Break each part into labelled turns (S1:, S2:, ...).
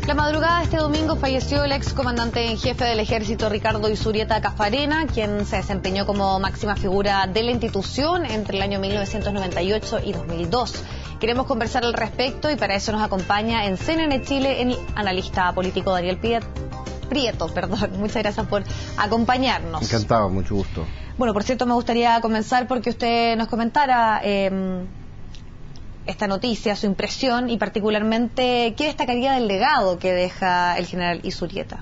S1: La madrugada de este domingo falleció el excomandante en jefe del ejército Ricardo Izurieta Cafarena, quien se desempeñó como máxima figura de la institución entre el año 1998 y 2002. Queremos conversar al respecto y para eso nos acompaña en CNN Chile el analista político Daniel Prieto. Muchas gracias por acompañarnos.
S2: Encantado, mucho gusto.
S1: Bueno, por cierto, me gustaría comenzar porque usted nos comentara esta noticia, su impresión y particularmente qué destacaría del legado que deja el general Izurieta.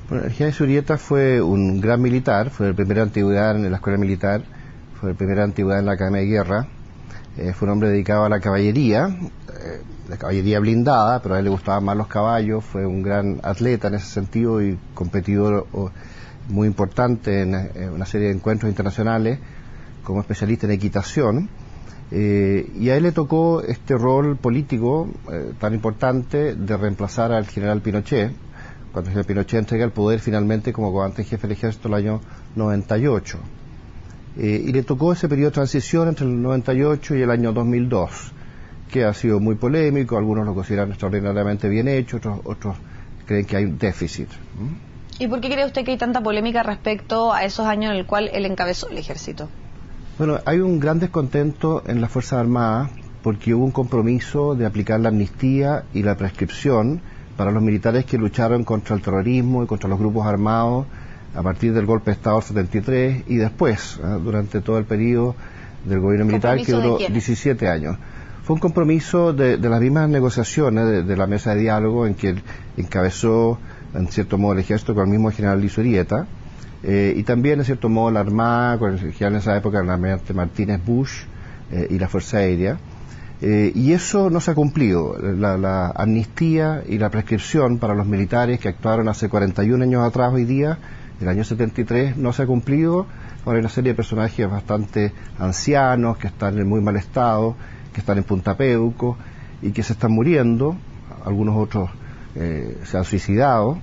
S2: Bueno, el general Izurieta fue un gran militar, fue el primer antigüedad en la escuela militar, fue el primer antigüedad en la Academia de Guerra, fue un hombre dedicado a la caballería blindada, pero a él le gustaban más los caballos, fue un gran atleta en ese sentido y competidor muy importante en una serie de encuentros internacionales como especialista en equitación. Y a él le tocó este rol político tan importante de reemplazar al general Pinochet, cuando el general Pinochet entrega el poder finalmente como comandante en jefe del ejército el año 98. Y le tocó ese periodo de transición entre el 98 y el año 2002, que ha sido muy polémico, algunos lo consideran extraordinariamente bien hecho, otros creen que hay un déficit.
S1: ¿Y por qué cree usted que hay tanta polémica respecto a esos años en el cual él encabezó el ejército?
S2: Bueno, hay un gran descontento en las Fuerzas Armadas porque hubo un compromiso de aplicar la amnistía y la prescripción para los militares que lucharon contra el terrorismo y contra los grupos armados a partir del golpe de Estado del 73 y después, durante todo el periodo del gobierno militar que duró 17 años. Fue un compromiso de las mismas negociaciones de la mesa de diálogo en que encabezó en cierto modo el ejército con el mismo general Izurieta. Y también, en cierto modo, la Armada, con el general en esa época, el almirante Martínez Bush y la Fuerza Aérea. Y eso no se ha cumplido. La amnistía y la prescripción para los militares que actuaron hace 41 años atrás, hoy día, el año 73, no se ha cumplido. Ahora hay una serie de personajes bastante ancianos, que están en muy mal estado, que están en Punta Peuco y que se están muriendo. Algunos otros se han suicidado.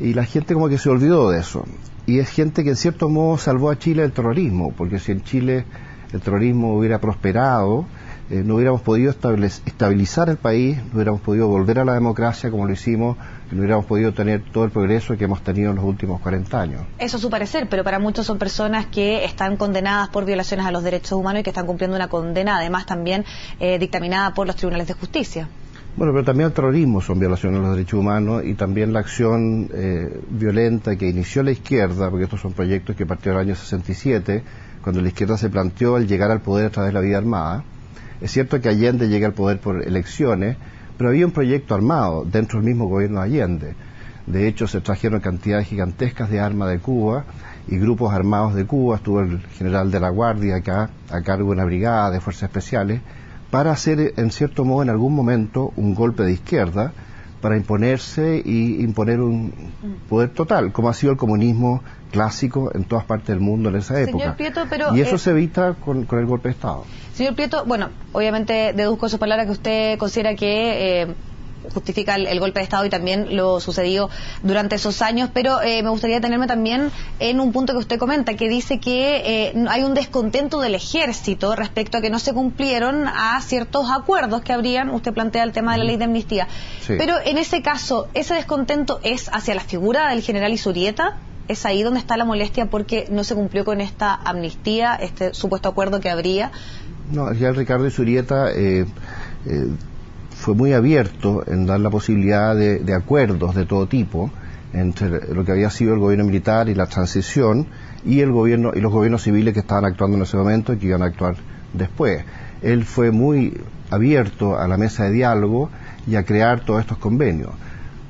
S2: Y la gente como que se olvidó de eso. Y es gente que en cierto modo salvó a Chile del terrorismo, porque si en Chile el terrorismo hubiera prosperado, no hubiéramos podido estabilizar el país, no hubiéramos podido volver a la democracia como lo hicimos, y no hubiéramos podido tener todo el progreso que hemos tenido en los últimos 40 años.
S1: Eso es su parecer, pero para muchos son personas que están condenadas por violaciones a los derechos humanos y que están cumpliendo una condena, además también dictaminada por los tribunales de justicia.
S2: Bueno, pero también el terrorismo son violaciones a los derechos humanos y también la acción violenta que inició la izquierda, porque estos son proyectos que partieron en el año 67, cuando la izquierda se planteó el llegar al poder a través de la vía armada. Es cierto que Allende llega al poder por elecciones, pero había un proyecto armado dentro del mismo gobierno de Allende. De hecho, se trajeron cantidades gigantescas de armas de Cuba y grupos armados de Cuba. Estuvo el general de la Guardia acá, a cargo de una brigada de fuerzas especiales, para hacer, en cierto modo, en algún momento, un golpe de izquierda para imponerse y imponer un poder total, como ha sido el comunismo clásico en todas partes del mundo en esa época.
S1: Señor Prieto, pero,
S2: y eso se evita con el golpe de Estado.
S1: Señor Prieto, bueno, obviamente deduzco de sus palabras que usted considera que justifica el golpe de Estado y también lo sucedido durante esos años, pero me gustaría detenerme también en un punto que usted comenta, que dice que hay un descontento del ejército respecto a que no se cumplieron a ciertos acuerdos que habrían, usted plantea el tema de la ley de amnistía, sí. Pero en ese caso, ¿ese descontento es hacia la figura del general Izurieta? ¿Es ahí donde está la molestia porque no se cumplió con esta amnistía, este supuesto acuerdo que habría?
S2: No, el general Ricardo Izurieta fue muy abierto en dar la posibilidad de acuerdos de todo tipo entre lo que había sido el gobierno militar y la transición y el gobierno y los gobiernos civiles que estaban actuando en ese momento y que iban a actuar después. Él fue muy abierto a la mesa de diálogo y a crear todos estos convenios.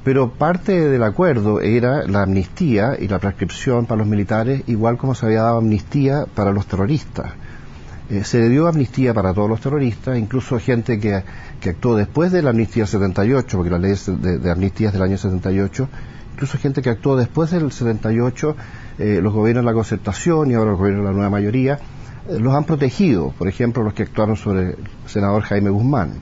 S2: Pero parte del acuerdo era la amnistía y la prescripción para los militares, igual como se había dado amnistía para los terroristas. Se le dio amnistía para todos los terroristas, incluso gente que actuó después de la amnistía 78, porque la ley de amnistía es del año 78, incluso gente que actuó después del 78, los gobiernos de la concertación y ahora los gobiernos de la nueva mayoría, los han protegido, por ejemplo, los que actuaron sobre el senador Jaime Guzmán.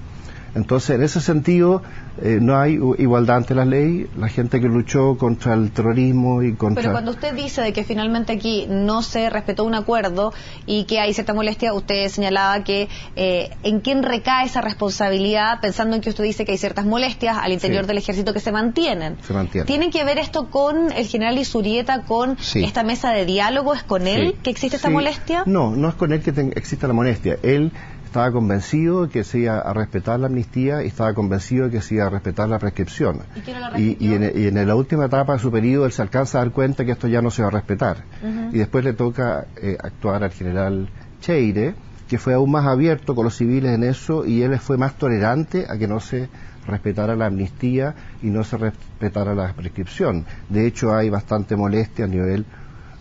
S2: Entonces, en ese sentido, no hay igualdad ante la ley. La gente que luchó contra el terrorismo y contra...
S1: Pero cuando usted dice de que finalmente aquí no se respetó un acuerdo y que hay cierta molestia, usted señalaba que en quién recae esa responsabilidad, pensando en que usted dice que hay ciertas molestias al interior del ejército que se mantienen. ¿Tiene que ver esto con el general Izurieta, con esta mesa de diálogo? ¿Es con él que existe esta molestia?
S2: No, no es con él que existe la molestia. Él estaba convencido de que se iba a respetar la amnistía y estaba convencido de que se iba a respetar la prescripción.
S1: ¿Y quién la prescripción?
S2: Y en la última etapa de su periodo él se alcanza a dar cuenta que esto ya no se va a respetar. Y después le toca actuar al general Cheire, que fue aún más abierto con los civiles en eso, y él fue más tolerante a que no se respetara la amnistía y no se respetara la prescripción. De hecho, hay bastante molestia a nivel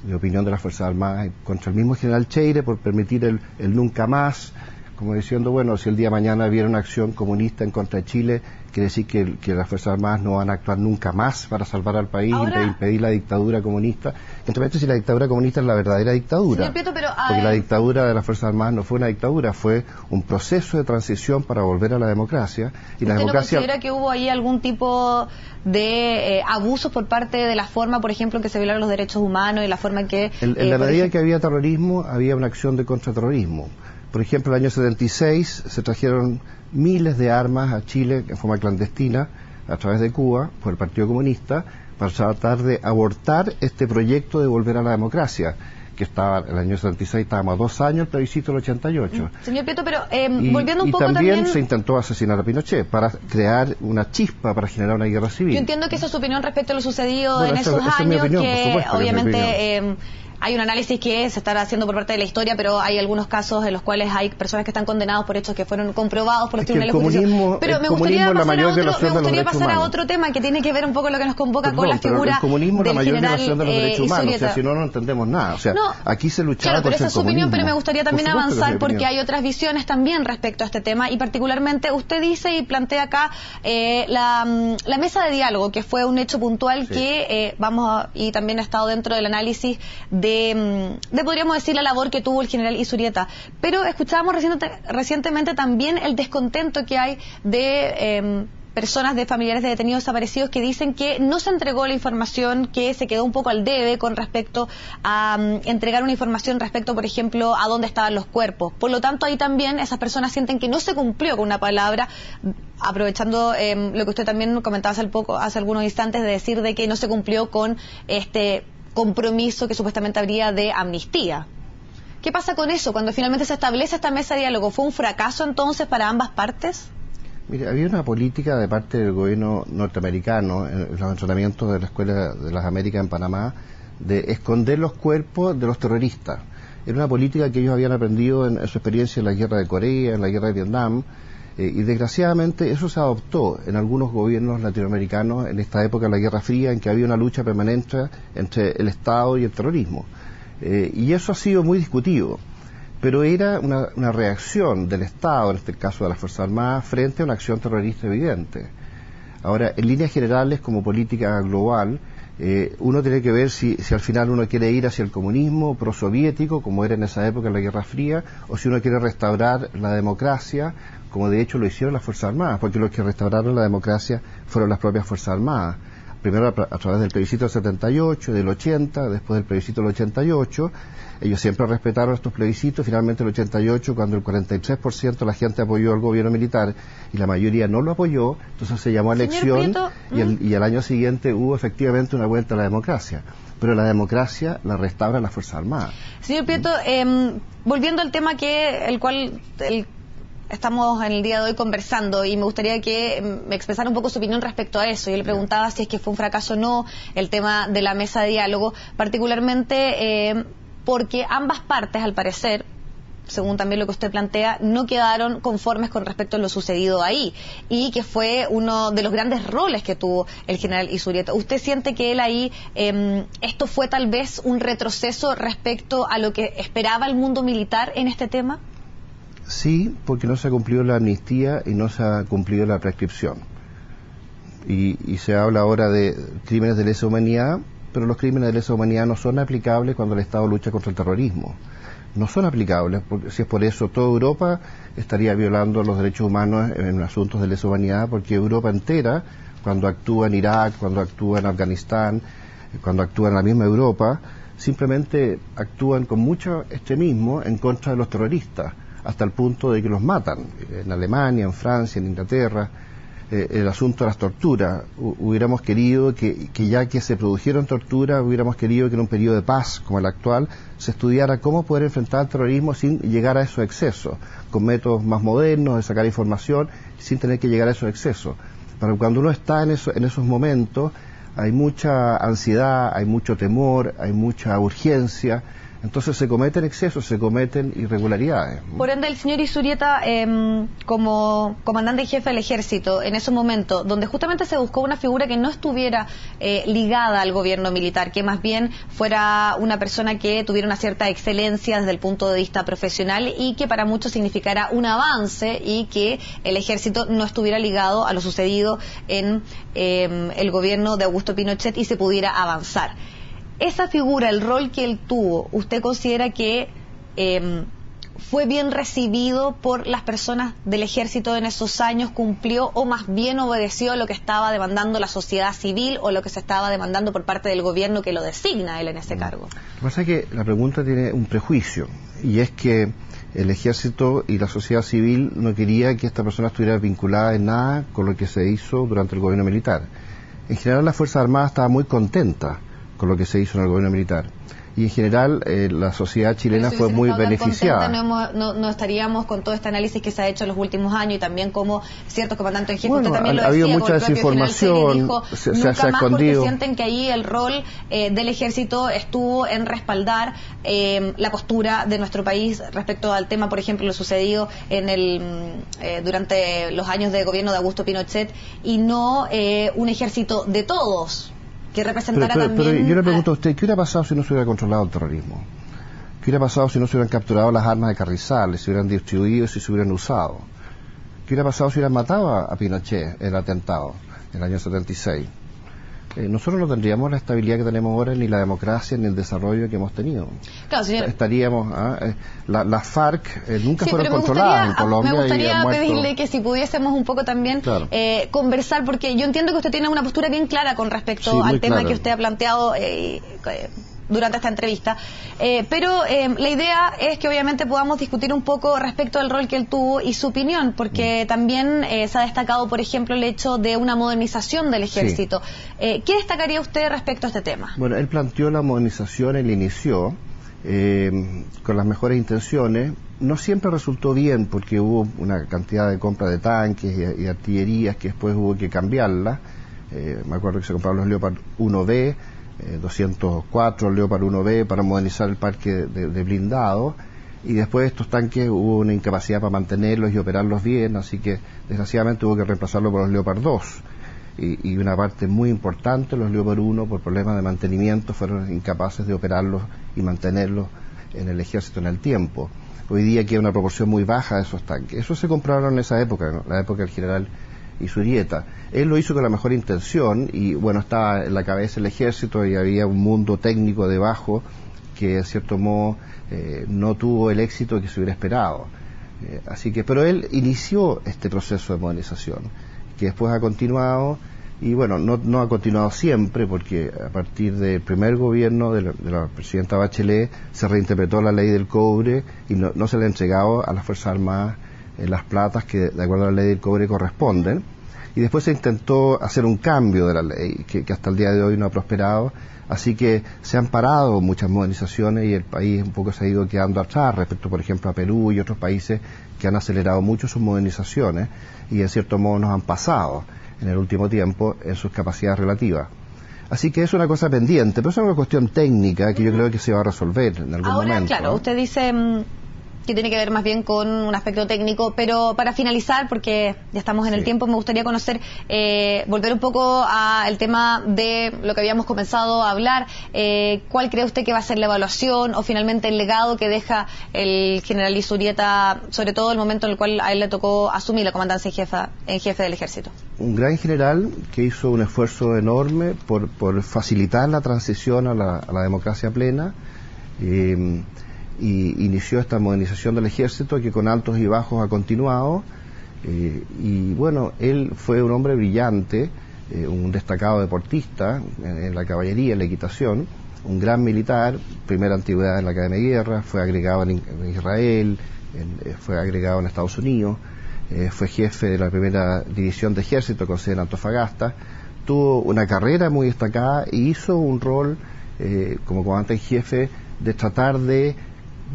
S2: de opinión de las Fuerzas Armadas contra el mismo general Cheire por permitir el nunca más, como diciendo, bueno, si el día de mañana hubiera una acción comunista en contra de Chile, quiere decir que las Fuerzas Armadas no van a actuar nunca más para salvar al país e impedir la dictadura comunista. Entonces, si la dictadura comunista es la verdadera dictadura,
S1: Prieto,
S2: porque la dictadura de las Fuerzas Armadas no fue una dictadura, fue un proceso de transición para volver a la democracia. Y la democracia...
S1: ¿No considera que hubo ahí algún tipo de abusos por parte de la forma, por ejemplo, en que se violaron los derechos humanos y la forma en que...
S2: En la medida que había terrorismo, había una acción de contraterrorismo. Por ejemplo, en el año 76 se trajeron miles de armas a Chile en forma clandestina a través de Cuba por el Partido Comunista para tratar de abortar este proyecto de volver a la democracia, que estaba en el año 76, estábamos a 2 años del plebiscito del 88.
S1: Señor Prieto, pero volviendo un poco
S2: también se intentó asesinar a Pinochet para crear una chispa para generar una guerra civil.
S1: Yo entiendo que esa es su opinión respecto a lo sucedido en esos años, que obviamente... hay un análisis que se está haciendo por parte de la historia, pero hay algunos casos en los cuales hay personas que están condenados por hechos que fueron comprobados por los tribunales de justicia. Pero me gustaría pasar a otro tema que tiene que ver un poco lo que nos convoca con la figura
S2: el comunismo
S1: del
S2: la mayor
S1: general
S2: violación de los derechos humanos.
S1: Izurieta.
S2: O sea, si no entendemos nada. O sea, aquí se luchaba
S1: claro, pero
S2: contra
S1: esa es su opinión, pero me gustaría también avanzar porque hay otras visiones también respecto a este tema y particularmente usted dice y plantea acá la mesa de diálogo, que fue un hecho puntual que y también ha estado dentro del análisis de podríamos decir la labor que tuvo el general Izurieta, pero escuchábamos recientemente también el descontento que hay de personas, de familiares de detenidos desaparecidos que dicen que no se entregó la información, que se quedó un poco al debe con respecto a entregar una información respecto, por ejemplo, a dónde estaban los cuerpos. Por lo tanto, ahí también esas personas sienten que no se cumplió con una palabra, aprovechando lo que usted también comentaba hace algunos instantes, de decir de que no se cumplió con este compromiso que supuestamente habría de amnistía. ¿Qué pasa con eso cuando finalmente se establece esta mesa de diálogo? ¿Fue un fracaso entonces para ambas partes?
S2: Mire, había una política de parte del gobierno norteamericano en los entrenamientos de la Escuela de las Américas en Panamá de esconder los cuerpos de los terroristas. Era una política que ellos habían aprendido en su experiencia en la guerra de Corea, en la guerra de Vietnam, y desgraciadamente eso se adoptó en algunos gobiernos latinoamericanos en esta época de la Guerra Fría, en que había una lucha permanente entre el Estado y el terrorismo. Y eso ha sido muy discutido, pero era una reacción del Estado, en este caso de las Fuerzas Armadas, frente a una acción terrorista evidente. Ahora, en líneas generales, como política global, uno tiene que ver si al final uno quiere ir hacia el comunismo prosoviético, como era en esa época en la Guerra Fría, o si uno quiere restaurar la democracia, como de hecho lo hicieron las Fuerzas Armadas, porque los que restauraron la democracia fueron las propias Fuerzas Armadas. Primero a través del plebiscito del 78, del 80, después del plebiscito del 88. Ellos siempre respetaron estos plebiscitos. Finalmente el 88, cuando el 43% de la gente apoyó al gobierno militar y la mayoría no lo apoyó, entonces se llamó a elección y al año siguiente hubo efectivamente una vuelta a la democracia. Pero la democracia la restauran las Fuerzas Armadas.
S1: Señor Prieto, volviendo al tema el cual estamos en el día de hoy conversando, y me gustaría que me expresara un poco su opinión respecto a eso. Yo le preguntaba si es que fue un fracaso o no el tema de la mesa de diálogo, particularmente porque ambas partes, al parecer, según también lo que usted plantea, no quedaron conformes con respecto a lo sucedido ahí, y que fue uno de los grandes roles que tuvo el general Izurieta. ¿Usted siente que él ahí, esto fue tal vez un retroceso respecto a lo que esperaba el mundo militar en este tema?
S2: Sí, porque no se ha cumplido la amnistía y no se ha cumplido la prescripción. Y se habla ahora de crímenes de lesa humanidad, pero los crímenes de lesa humanidad no son aplicables cuando el Estado lucha contra el terrorismo. no son aplicables, porque si es por eso toda Europa estaría violando los derechos humanos en asuntos de lesa humanidad, porque Europa entera, cuando actúa en Irak, cuando actúa en Afganistán, cuando actúa en la misma Europa, simplemente actúan con mucho extremismo en contra de los terroristas, hasta el punto de que los matan. En Alemania, en Francia, en Inglaterra, el asunto de las torturas. Hubiéramos querido que ya que se produjeron torturas, hubiéramos querido que en un periodo de paz como el actual se estudiara cómo poder enfrentar el terrorismo sin llegar a esos excesos, con métodos más modernos de sacar información, sin tener que llegar a esos excesos. Pero cuando uno está en esos momentos, hay mucha ansiedad, hay mucho temor, hay mucha urgencia. Entonces se cometen excesos, se cometen irregularidades.
S1: Por ende, el señor Izurieta, como comandante en jefe del ejército, en ese momento, donde justamente se buscó una figura que no estuviera ligada al gobierno militar, que más bien fuera una persona que tuviera una cierta excelencia desde el punto de vista profesional y que para muchos significara un avance y que el ejército no estuviera ligado a lo sucedido en el gobierno de Augusto Pinochet y se pudiera avanzar. Esa figura, el rol que él tuvo, ¿usted considera que fue bien recibido por las personas del ejército en esos años, cumplió o más bien obedeció lo que estaba demandando la sociedad civil o lo que se estaba demandando por parte del gobierno que lo designa él en ese cargo?
S2: Lo que pasa es que la pregunta tiene un prejuicio, y es que el ejército y la sociedad civil no quería que esta persona estuviera vinculada en nada con lo que se hizo durante el gobierno militar. En general, las Fuerzas Armadas estaban muy contentas con lo que se hizo en el gobierno militar. Y en general la sociedad chilena fue muy beneficiada.
S1: No estaríamos con todo este análisis que se ha hecho en los últimos años y también como ciertos comandantes en jefe,
S2: bueno,
S1: usted también lo
S2: ha habido
S1: decía,
S2: mucha desinformación,
S1: dijo,
S2: se
S1: nunca
S2: ha
S1: más
S2: escondido.
S1: porque sienten que ahí el rol del ejército estuvo en respaldar la postura de nuestro país respecto al tema, por ejemplo, lo sucedido en durante los años de gobierno de Augusto Pinochet y no un ejército de todos. Que representara también...
S2: Pero yo le pregunto a usted, ¿qué hubiera pasado si no se hubiera controlado el terrorismo? ¿Qué hubiera pasado si no se hubieran capturado las armas de Carrizales, si hubieran distribuido, si se hubieran usado? ¿Qué hubiera pasado si hubieran matado a Pinochet en el atentado, en el año 76? Nosotros no tendríamos la estabilidad que tenemos ahora, ni la democracia, ni el desarrollo que hemos tenido.
S1: Claro, señor.
S2: Estaríamos... las FARC nunca fueron controladas en Colombia.
S1: Me gustaría pedirle que si pudiésemos un poco también conversar, porque yo entiendo que usted tiene una postura bien clara con respecto al tema que usted ha planteado durante esta entrevista, pero la idea es que obviamente podamos discutir un poco respecto al rol que él tuvo y su opinión, porque también se ha destacado, por ejemplo, el hecho de una modernización del ejército. ¿Qué destacaría usted respecto a este tema?
S2: Bueno, él planteó la modernización, él inició con las mejores intenciones. No siempre resultó bien porque hubo una cantidad de compra de tanques y artillerías que después hubo que cambiarla. Me acuerdo que se compraron los Leopard 1B, 204 Leopard 1B para modernizar el parque de blindados, y después estos tanques hubo una incapacidad para mantenerlos y operarlos bien, así que desgraciadamente hubo que reemplazarlo por los Leopard 2, y una parte muy importante, los Leopard 1, por problemas de mantenimiento, fueron incapaces de operarlos y mantenerlos en el ejército en el tiempo. Hoy día queda una proporción muy baja de esos tanques. Eso se compraron en esa época, ¿no? La época del general Izurieta. Él lo hizo con la mejor intención y bueno, estaba en la cabeza del ejército y había un mundo técnico debajo que de cierto modo no tuvo el éxito que se hubiera esperado. Pero él inició este proceso de modernización que después ha continuado y bueno, no ha continuado siempre porque a partir del primer gobierno de la presidenta Bachelet se reinterpretó la ley del cobre y no se le ha entregado a las Fuerzas Armadas las platas que de acuerdo a la ley del cobre corresponden, y después se intentó hacer un cambio de la ley que hasta el día de hoy no ha prosperado, así que se han parado muchas modernizaciones y el país un poco se ha ido quedando atrás respecto, por ejemplo, a Perú y otros países que han acelerado mucho sus modernizaciones y en cierto modo nos han pasado en el último tiempo en sus capacidades relativas. Así que es una cosa pendiente, pero es una cuestión técnica que yo creo que se va a resolver en algún momento.
S1: Ahora, claro, usted dice que tiene que ver más bien con un aspecto técnico, pero para finalizar, porque ya estamos en el tiempo, me gustaría conocer, volver un poco al tema de lo que habíamos comenzado a hablar. ¿Cuál cree usted que va a ser la evaluación o finalmente el legado que deja el general Izurieta, sobre todo el momento en el cual a él le tocó asumir la comandancia en jefe del ejército?
S2: Un gran general que hizo un esfuerzo enorme por facilitar la transición a la democracia plena. y inició esta modernización del ejército que con altos y bajos ha continuado. Y bueno, él fue un hombre brillante, un destacado deportista en la caballería, en la equitación, un gran militar, primera antigüedad en la Academia de Guerra, fue agregado en Israel, fue agregado en Estados Unidos, fue jefe de la primera división de ejército con sede en Antofagasta, tuvo una carrera muy destacada y hizo un rol como comandante en jefe de tratar de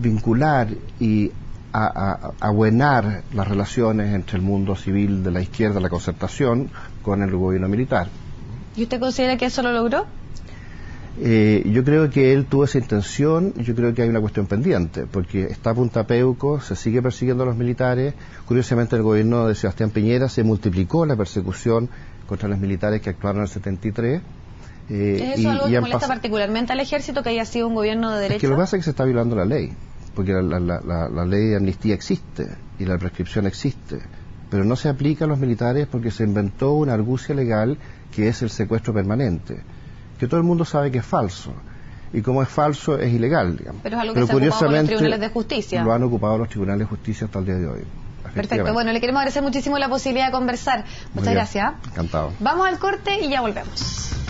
S2: vincular y abuenar las relaciones entre el mundo civil de la izquierda, la Concertación, con el gobierno militar.
S1: ¿Y usted considera que eso lo logró?
S2: Yo creo que él tuvo esa intención. Yo creo que hay una cuestión pendiente, porque está a punta peuco, se sigue persiguiendo a los militares. Curiosamente, en el gobierno de Sebastián Piñera se multiplicó la persecución contra los militares que actuaron en el 73.
S1: ¿Es eso algo que molesta particularmente al ejército, que haya sido un gobierno de derecha?
S2: Es que lo que pasa es que se está violando la ley, porque la ley de amnistía existe y la prescripción existe, pero no se aplica a los militares porque se inventó una argucia legal que es el secuestro permanente, que todo el mundo sabe que es falso, y como es falso es ilegal, digamos.
S1: Pero es algo que se ha ocupado los tribunales de justicia.
S2: Lo han ocupado los tribunales de justicia hasta el día de hoy.
S1: Perfecto, bueno, le queremos agradecer muchísimo la posibilidad de conversar. Muchas gracias.
S2: Encantado.
S1: Vamos al corte y ya volvemos.